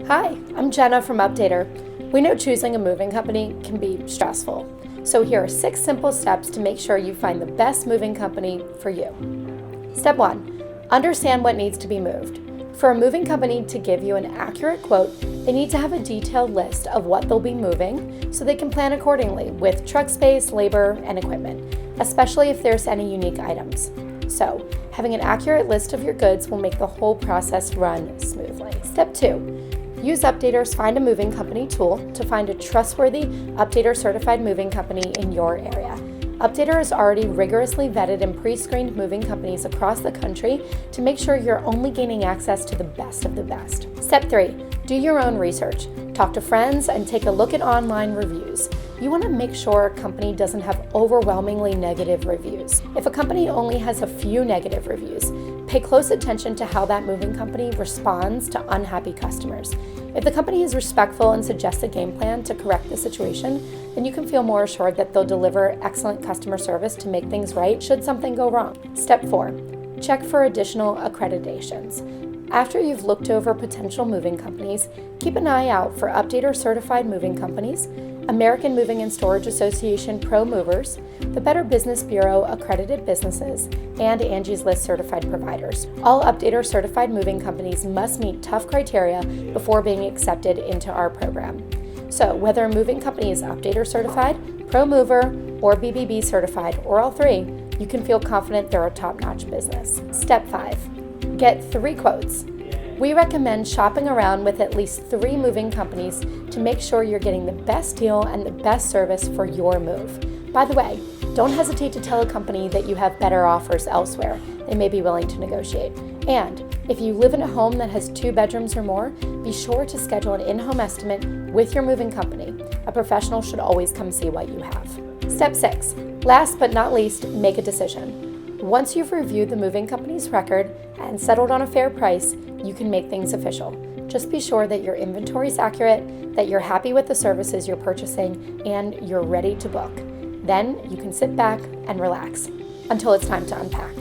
Hi, I'm Jenna from Updater. We know choosing a moving company can be stressful, so here are 6 simple steps to make sure you find the best moving company for you. Step 1. Understand what needs to be moved. For a moving company to give you an accurate quote, they need to have a detailed list of what they'll be moving so they can plan accordingly with truck space, labor, and equipment, especially if there's any unique items. So, having an accurate list of your goods will make the whole process run smoothly. Step 2. Use Updater's Find a Moving Company tool to find a trustworthy Updater certified moving company in your area. Updater has already rigorously vetted and pre-screened moving companies across the country to make sure you're only gaining access to the best of the best. Step 3. Do your own research. Talk to friends and take a look at online reviews. You want to make sure a company doesn't have overwhelmingly negative reviews. If a company only has a few negative reviews, pay close attention to how that moving company responds to unhappy customers. If the company is respectful and suggests a game plan to correct the situation, then you can feel more assured that they'll deliver excellent customer service to make things right should something go wrong. Step 4. Check for additional accreditations. After you've looked over potential moving companies, keep an eye out for Updater certified moving companies, American Moving and Storage Association Pro Movers, the Better Business Bureau accredited businesses, and Angie's List certified providers. All Updater certified moving companies must meet tough criteria before being accepted into our program. So whether a moving company is Updater certified, Pro Mover, or BBB certified, or all 3, you can feel confident they're a top-notch business. Step 5. Get 3 quotes. We recommend shopping around with at least 3 moving companies to make sure you're getting the best deal and the best service for your move. By the way, don't hesitate to tell a company that you have better offers elsewhere. They may be willing to negotiate. And if you live in a home that has 2 bedrooms or more, be sure to schedule an in-home estimate with your moving company. A professional should always come see what you have. Step 6. Last but not least, make a decision. Once you've reviewed the moving company's record and settled on a fair price, you can make things official. Just be sure that your inventory is accurate, that you're happy with the services you're purchasing, and you're ready to book. Then you can sit back and relax until it's time to unpack.